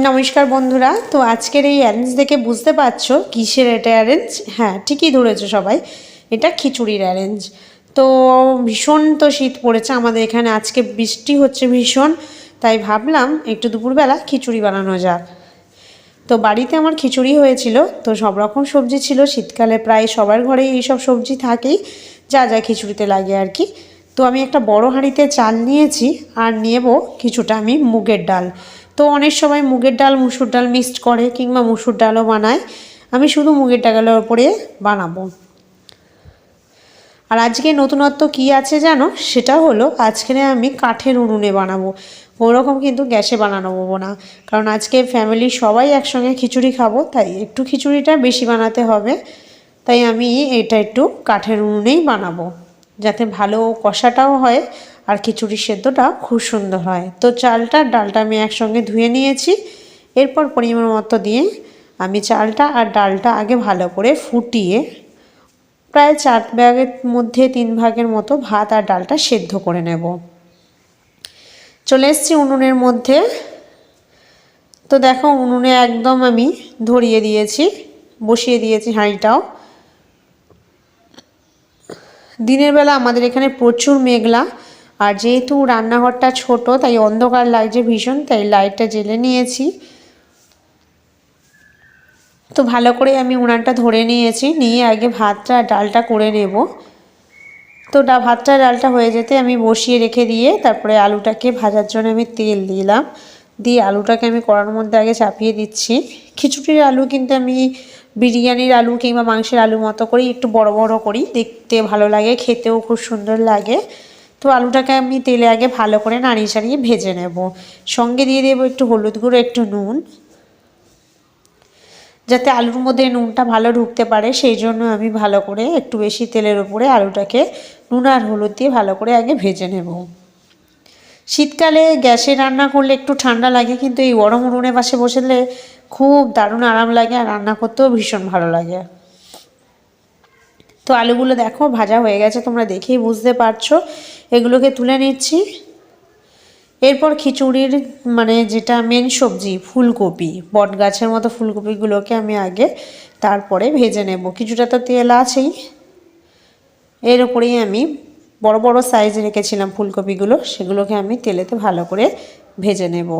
নমস্কার বন্ধুরা। তো আজকের এই অ্যারেঞ্জ দেখে বুঝতে পারছো কিসের এটা অ্যারেঞ্জ। হ্যাঁ, ঠিকই ধরেছো সবাই, এটা খিচুড়ির অ্যারেঞ্জ। তো ভীষণ তো শীত পড়েছে আমাদের এখানে, আজকে বৃষ্টি হচ্ছে ভীষণ, তাই ভাবলাম একটু দুপুরবেলা খিচুড়ি বানানো যাক। তো বাড়িতে আমার খিচুড়ি হয়েছিল, তো সব রকম সবজি ছিল, শীতকালে প্রায় সবার ঘরেই এইসব সবজি থাকেই, যা যা খিচুড়িতে লাগে আর কি। তো আমি একটা বড় হাঁড়িতে চাল নিয়েছি, আর নেব কিছুটা আমি মুগের ডাল। তো অনেক সময় মুগের ডাল মুসুর ডাল মিক্সড করে, কিংবা মুসুর ডালও বানায়। আমি শুধু মুগের ডালের ওপরে বানাবো। আর আজকে নতুনত্ব কি আছে জানো, সেটা হলো আজকে আমি কাঠের উনুনে বানাবো। ওরকম কিন্তু গ্যাসে বানানো না, কারণ আজকে ফ্যামিলি সবাই একসঙ্গে খিচুড়ি খাবো, তাই একটু খিচুড়িটা বেশি বানাতে হবে। তাই আমি এটা একটু কাঠের উনুনেই বানাবো, যাতে ভালো কষাটাও হয় আর খিচুড়ির সেদ্ধটা খুব সুন্দর হয়। তো চালটা ডালটা আমি একসঙ্গে ধুয়ে নিয়েছি। এরপর পরিমাণ মতো দিয়ে আমি চালটা আর ডালটা আগে ভালো করে ফুটিয়ে প্রায় 4 ভাগের মধ্যে 3 ভাগের মতো ভাত আর ডালটা সেদ্ধ করে নেব। চলে এসেছি উনুনের মধ্যে। তো দেখো উনুনে একদম আমি ধরিয়ে দিয়েছি, বসিয়ে দিয়েছি হাঁড়িটাও। দিনের বেলা আমাদের এখানে প্রচুর মেঘলা, আর যেহেতু রান্নাঘরটা ছোট তাই অন্ধকার লাগছে ভীষণ, তাই লাইটটা জ্বেলে নিয়েছি। তো ভালো করে আমি উনানটা ধরে নিয়েছি, নিয়ে আগে ভাতটা ডালটা করে নেব। তো ভাতটা ডালটা হয়ে যেতে আমি বসিয়ে রেখে দিয়ে তারপরে আলুটাকে ভাজার জন্য আমি তেল দিলাম, দিয়ে আলুটাকে আমি কড়ার মধ্যে আগে চাপিয়ে দিচ্ছি। খিচুড়ির আলু কিন্তু আমি বিরিয়ানির আলু কিংবা মাংসের আলু মতো করি, একটু বড় বড় করি, দেখতে ভালো লাগে, খেতেও খুব সুন্দর লাগে। তো আলুটাকে আমি তেলে আগে ভালো করে নাড়িয়ে চাড়িয়ে ভেজে নেব। সঙ্গে দিয়ে দেবো একটু হলুদ গুঁড়ো, একটু নুন, যাতে আলুর মধ্যে নুনটা ভালো ঢুকতে পারে, সেই জন্য আমি ভালো করে একটু বেশি তেলের উপরে আলুটাকে নুন আর হলুদ দিয়ে ভালো করে আগে ভেজে নেব। শীতকালে গ্যাসে রান্না করলে একটু ঠান্ডা লাগে, কিন্তু এই গরম উনুনে পাশে বসলে খুব দারুণ আরাম লাগে, আর রান্না করতেও ভীষণ ভালো লাগে। তো আলুগুলো দেখো ভাজা হয়ে গেছে, তোমরা দেখেই বুঝতে পারছো। এগুলোকে তুলে নিচ্ছি। এরপর খিচুড়ির যেটা মেন সবজি ফুলকপি, বট গাছের মতো ফুলকপিগুলোকে আমি আগে তারপরে ভেজে নেব। কিছুটা তো তেল আছেই, এর উপরেই আমি বড় বড় সাইজ রেখেছিলাম ফুলকপিগুলো, সেগুলোকে আমি তেলেতে ভালো করে ভেজে নেব।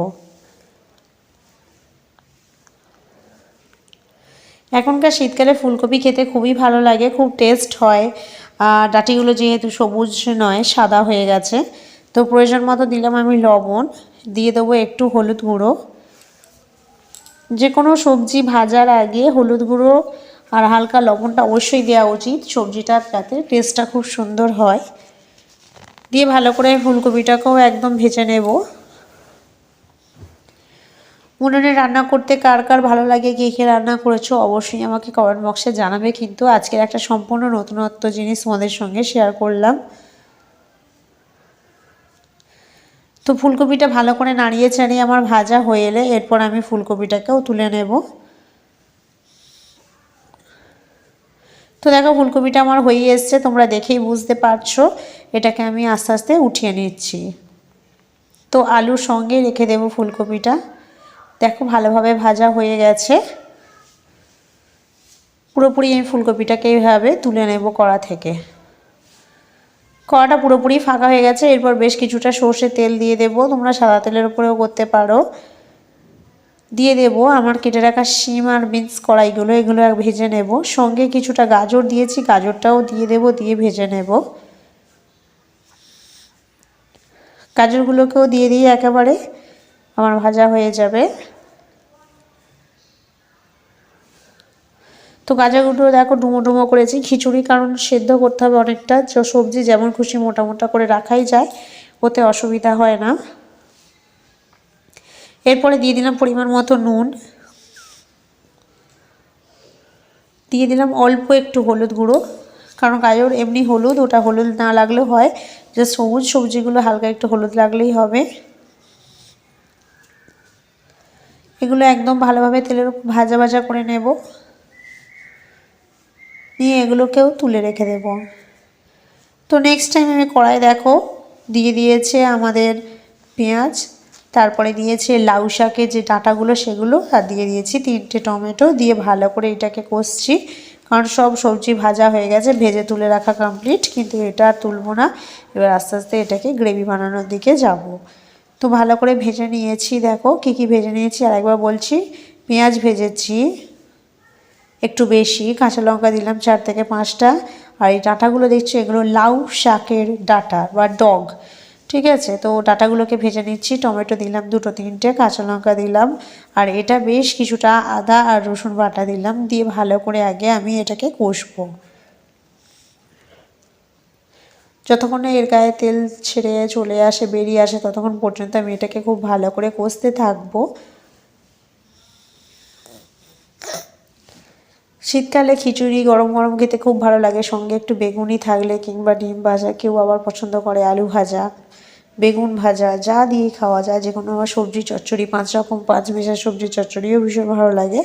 এখনকার শীতকালে ফুলকপি খেতে খুবই ভালো লাগে, খুব টেস্ট হয়। আর ডাঁটিগুলো যেহেতু সবুজ নয়, সাদা হয়ে গেছে। তো প্রয়োজন মতো দিলাম আমি লবণ, দিয়ে দেবো একটু হলুদ গুঁড়ো। যে কোনো সবজি ভাজার আগে হলুদ গুঁড়ো আর হালকা লবণটা অবশ্যই দেওয়া উচিত, সবজিটার যাতে টেস্টটা খুব সুন্দর হয়। দিয়ে ভালো করে ফুলকপিটাকেও একদম ভেজে নেব। উনুনে রান্না করতে কার কার ভালো লাগে, কে কে রান্না করেছো অবশ্যই আমাকে কমেন্ট বক্সে জানাবে। কিন্তু আজকের একটা সম্পূর্ণ নতুনত্ব জিনিস তোমাদের সঙ্গে শেয়ার করলাম। তো ফুলকপিটা ভালো করে নাড়িয়ে চাড়িয়ে আমার ভাজা হয়ে এলে এরপর আমি ফুলকপিটাকেও তুলে নেব। তো দেখো ফুলকপিটা আমার হয়ে এসছে, তোমরা দেখেই বুঝতে পারছো। এটাকে আমি আস্তে আস্তে উঠিয়ে নিচ্ছি। তো আলুর সঙ্গে রেখে দেব ফুলকপিটা। দেখো ভালোভাবে ভাজা হয়ে গেছে। পুরোপুরি আমি ফুলকপিটাকে এইভাবে তুলে নেব কড়া থেকে। কড়াটা পুরোপুরি ফাঁকা হয়ে গেছে। এরপর বেশ কিছুটা সর্ষের তেল দিয়ে দেব, তোমরা সাদা তেলের উপরেও করতে পারো। দিয়ে দেব আমার কেটে রাখা শিম আর বিনস কড়াইগুলো, এগুলো ভেজে নেব। সঙ্গে কিছুটা গাজর দিয়েছি, গাজরটাও দিয়ে দেব, দিয়ে ভেজে নেব। গাজরগুলোকেও দিয়ে দিয়ে একেবারে আমার ভাজা হয়ে যাবে। তো গাজরগুলো দেখো ডুমো ডুমো করেছি, খিচুড়ি কারণ সেদ্ধ করতে হবে অনেকটা, সবজি যেমন খুশি মোটা মোটা করে রাখাই যায়, ওতে অসুবিধা হয় না। এরপরে দিয়ে দিলাম পরিমাণ মতো নুন, দিয়ে দিলাম অল্প একটু হলুদ গুঁড়ো, কারণ গাজর এমনি হলুদ, ওটা হলুদ না লাগলেও হয়, যে সবুজ সবজিগুলো হালকা একটু হলুদ লাগলেই হবে। এগুলো একদম ভালোভাবে তেলের উপর ভাজা ভাজা করে নেব, নিয়ে এগুলোকেও তুলে রেখে দেব। তো নেক্সট টাইম আমি কড়াই দেখো দিয়ে দিয়েছে আমাদের পেঁয়াজ। তারপরে দিয়েছি লাউ শাকের যে ডাঁটাগুলো সেগুলো, আর দিয়ে দিয়েছি 3টে টমেটো, দিয়ে ভালো করে এটাকে কষছি। কারণ সব সবজি ভাজা হয়ে গেছে, ভেজে তুলে রাখা কমপ্লিট, কিন্তু এটা আর তুলবো না। এবার আস্তে আস্তে এটাকে গ্রেভি বানানোর দিকে যাব। তো ভালো করে ভেজে নিয়েছি। দেখো কী কী ভেজে নিয়েছি আর একবার বলছি। পেঁয়াজ ভেজেছি একটু বেশি, কাঁচা লঙ্কা দিলাম 4 থেকে 5টা। আর এই ডাঁটাগুলো দেখছি এগুলো লাউ শাকের ডাঁটা বা ডগ, ঠিক আছে। তো ডাঁটাগুলোকে ভেজে নিচ্ছি। টমেটো দিলাম 2-3টে, কাঁচা লঙ্কা দিলাম, আর এটা বেশ কিছুটা আদা আর রসুন বাটা দিলাম। দিয়ে ভালো করে আগে আমি এটাকে কষবো। যতক্ষণ না এর গায়ে তেল ছেড়ে চলে আসে, বেরিয়ে আসে, ততক্ষণ পর্যন্ত আমি এটাকে খুব ভালো করে কষতে থাকবো। শীতকালে খিচুড়ি গরম গরম খেতে খুব ভালো লাগে, সঙ্গে একটু বেগুনি থাকলে, কিংবা ডিম ভাজা, কেউ আবার পছন্দ করে আলু ভাজা, বেগুন ভাজা, যা দিয়ে খাওয়া যায়, যে কোনো আবার সবজি চচ্চড়ি, 5 রকম 5 মেশা সবজি চচ্চড়িও ভীষণ ভালো লাগে।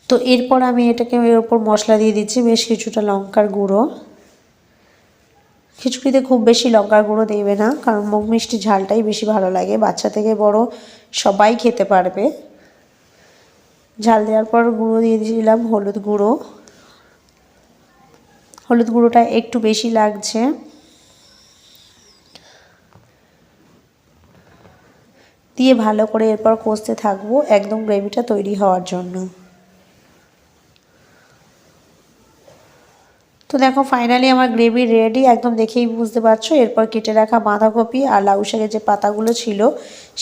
তো এরপর আমি এটাকে এর ওপর মশলা দিয়ে দিচ্ছি বেশ কিছুটা লঙ্কার গুঁড়ো। খিচুড়িতে খুব বেশি লঙ্কার গুঁড়ো দেবে না, কারণ মুগ মিষ্টি ঝালটাই বেশি ভালো লাগে, বাচ্চা থেকে বড় সবাই খেতে পারবে। ঝাল দেওয়ার পর গুঁড়ো দিয়ে দিয়েছিলাম হলুদ গুঁড়ো। হলুদ গুঁড়োটা একটু বেশি লাগছে। দিয়ে ভালো করে এরপর কষতে থাকবো একদম গ্রেভিটা তৈরি হওয়ার জন্য। তো দেখো ফাইনালি আমার গ্রেভি রেডি, একদম দেখেই বুঝতে পারছো। এরপর কেটে রাখা বাঁধাকপি আর লাউ শাকের যে পাতাগুলো ছিল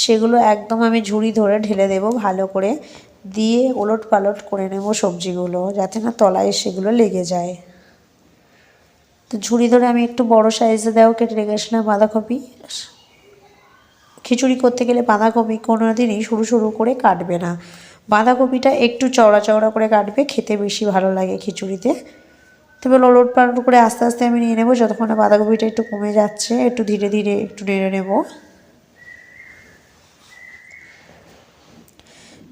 সেগুলো একদম আমি ঝুড়ি ধরে ঢেলে দেবো ভালো করে, দিয়ে ওলট পালট করে নেব সবজিগুলো, যাতে না তলায় সেগুলো লেগে যায়। তো ঝুড়ি ধরে আমি একটু বড় সাইজে দেওয়া কেটে রেখেছিলাম বাঁধাকপি। খিচুড়ি করতে গেলে বাঁধাকপি কোনো দিনই সরু সরু করে কাটবে না, বাঁধাকপিটা একটু চওড়া চওড়া করে কাটবে, খেতে বেশি ভালো লাগে খিচুড়িতে। তবে ওলট পালট করে আস্তে আস্তে আমি নিয়ে নেবো, যতক্ষণ না বাঁধাকপিটা একটু কমে যাচ্ছে, একটু ধীরে ধীরে একটু নেড়ে নেব।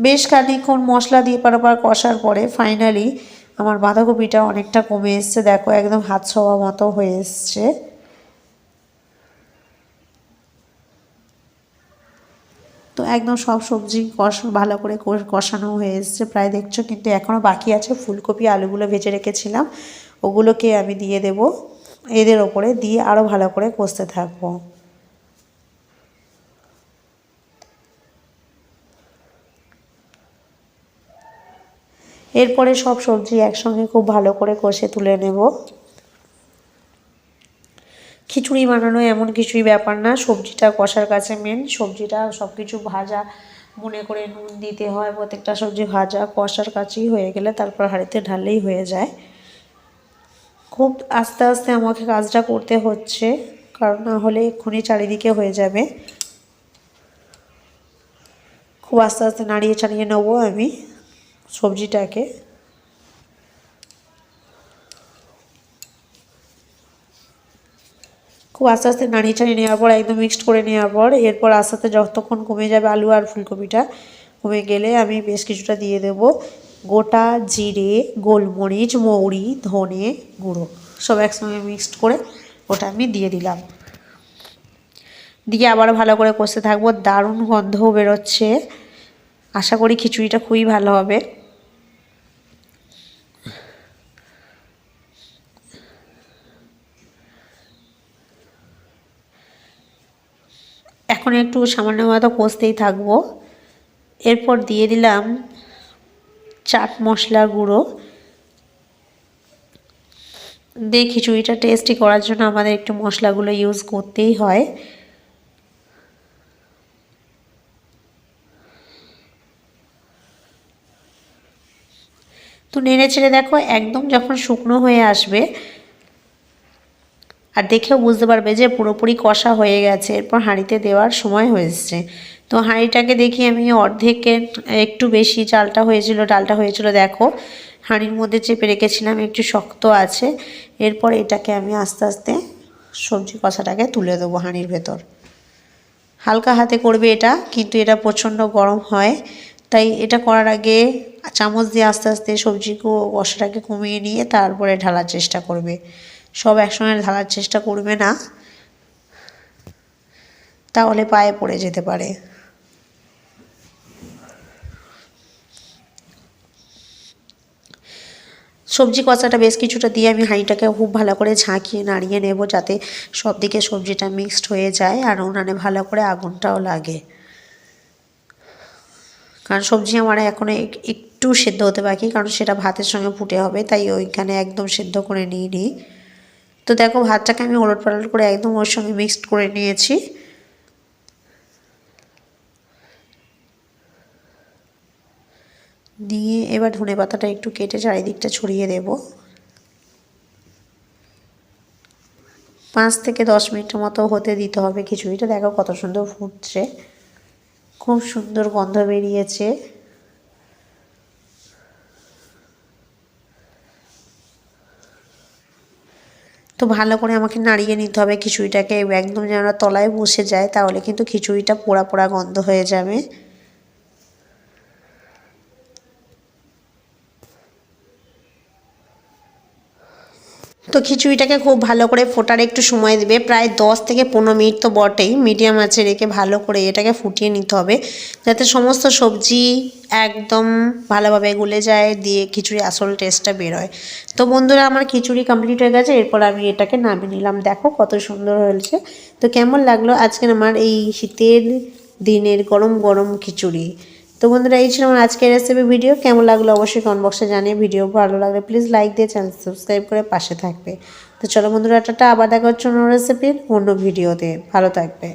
বেশ খানিকক্ষণ মশলা দিয়ে পারাপার কষার পরে ফাইনালি আমার বাঁধাকপিটা অনেকটা কমে এসছে। দেখো একদম হাত ছোঁয়া মতো হয়ে এসছে। তো একদম সব সবজি ভালো করে কষানো হয়ে এসছে প্রায়, দেখছো। কিন্তু এখনও বাকি আছে, ফুলকপি আলুগুলো ভেজে রেখেছিলাম, ওগুলোকে আমি দিয়ে দেব এদের ওপরে, দিয়ে আরও ভালো করে কষতে থাকবো। এরপরে সব সবজি একসঙ্গে খুব ভালো করে কষে তুলে নেব। খিচুড়ি বানানো এমন কিছুই ব্যাপার না, সবজিটা কষার কাছে মেন। সবজিটা সব কিছু ভাজা মনে করে নুন দিতে হয়, প্রত্যেকটা সবজি ভাজা কষার কাছেই হয়ে গেলে তারপর হাঁড়িতে ঢাললেই হয়ে যায়। খুব আস্তে আস্তে আমাকে কাজটা করতে হচ্ছে, কারণ না হলে এক্ষুনি চারিদিকে হয়ে যাবে। খুব আস্তে আস্তে নাড়িয়ে চাড়িয়ে নেবো আমি সবজিটাকে। খুব আস্তে আস্তে নাড়িয়ে চাড়িয়ে নেওয়ার পর, একদম মিক্সড করে নেওয়ার পর, এরপর আস্তে আস্তে যতক্ষণ কমে যাবে আলু আর ফুলকপিটা কমে গেলে, আমি বেশ কিছুটা দিয়ে দেব গোটা জিরে, গোলমরিচ, মৌরি, ধনে গুঁড়ো, সব একসঙ্গে মিক্সড করে ওটা আমি দিয়ে দিলাম। দিয়ে আবার ভালো করে কষতে থাকবো। দারুণ গন্ধও বেরোচ্ছে, আশা করি খিচুড়িটা খুবই ভালো হবে। এখন একটু সামান্য মতো কষতেই থাকবো। এরপর দিয়ে দিলাম চাট মশলা গুঁড়ো। দিয়ে খিচুড়িটা টেস্টি করার জন্য আমাদের একটু মশলাগুলো ইউজ করতেই হয়। তো নেড়ে চেড়ে দেখো একদম যখন শুকনো হয়ে আসবে, আর দেখেও বুঝতে পারবে যে পুরোপুরি কষা হয়ে গেছে, এরপর হাঁড়িতে দেওয়ার সময় হয়েছে। তো হাঁড়িটাকে দেখি আমি অর্ধেকের একটু বেশি চালটা হয়েছিল, ডালটা হয়েছিল, দেখো হাঁড়ির মধ্যে চেপে রেখেছিলাম, একটু শক্ত আছে। এরপর এটাকে আমি আস্তে আস্তে সবজি কষাটাকে তুলে দেবো হাঁড়ির ভেতর। হালকা হাতে করবে এটা, কিন্তু এটা প্রচণ্ড গরম হয়, তাই এটা করার আগে চামচ দিয়ে আস্তে আস্তে সবজি কষাটাকে কমিয়ে নিয়ে তারপরে ঢালার চেষ্টা করবে, সব একসঙ্গে ঢালার চেষ্টা করবে না। তাহলে পায়ে পড়ে যেতে পারে। সবজি কষাটা বেশ কিছুটা দিয়ে আমি হাঁড়িটাকে খুব ভালো করে ঝাঁকিয়ে নাড়িয়ে নেব, যাতে সব দিকে সবজিটা মিক্সড হয়ে যায় আর উনানে ভালো করে আগুনটাও লাগে। কারণ সবজি আমার এখনও একটু সেদ্ধ হতে বাকি, কারণ সেটা ভাতের সঙ্গে ফুটে হবে, তাই ওইখানে একদম সেদ্ধ করে নিই। তো দেখো ভাতটাকে আমি ওলট পালট করে একদম ওর সঙ্গে মিক্সড করে নিয়েছি। দিয়ে এবার ধনেপাতাটা একটু কেটে চারিদিকটা ছড়িয়ে দেব। 5 থেকে 10 মিনিটের মতো হতে দিতে হবে খিচুড়িটা। দেখো কত সুন্দর ফুটছে, খুব সুন্দর গন্ধ বেরিয়েছে। তো ভালো করে আমাকে নাড়িয়ে নিতে হবে খিচুড়িটাকে, একদম যেন তলায় বসে যায়, তাহলে কিন্তু খিচুড়িটা পোড়া পোড়া গন্ধ হয়ে যাবে। তো খিচুড়িটাকে খুব ভালো করে ফোটার একটু সময় দেবে, প্রায় 10 থেকে 15 মিনিট তো বটেই। মিডিয়াম আঁচে রেখে ভালো করে এটাকে ফুটিয়ে নিতে হবে, যাতে সমস্ত সবজি একদম ভালোভাবে গলে যায়, দিয়ে খিচুড়ি আসল টেস্টটা বেরোয়। তো বন্ধুরা, আমার খিচুড়ি কমপ্লিট হয়ে গেছে, এরপর আমি এটাকে নামিয়ে নিলাম। দেখো কত সুন্দর হয়েছে। তো কেমন লাগলো আজকের আমার এই শীতের দিনের গরম গরম খিচুড়ি। তো বন্ধুরা, এই ছিল আমার আজকের রেসিপি ভিডিও। কেমন লাগলো অবশ্যই কমেন্ট বক্সে জানিয়ে। ভিডিও ভালো লাগলে প্লিজ লাইক দিয়ে চ্যানেল সাবস্ক্রাইব করে পাশে থাকবে। তো চলো বন্ধুরা, টাটা, আবার দেখা হচ্ছে অন্য রেসিপির অন্য ভিডিওতে। ভালো থাকবে।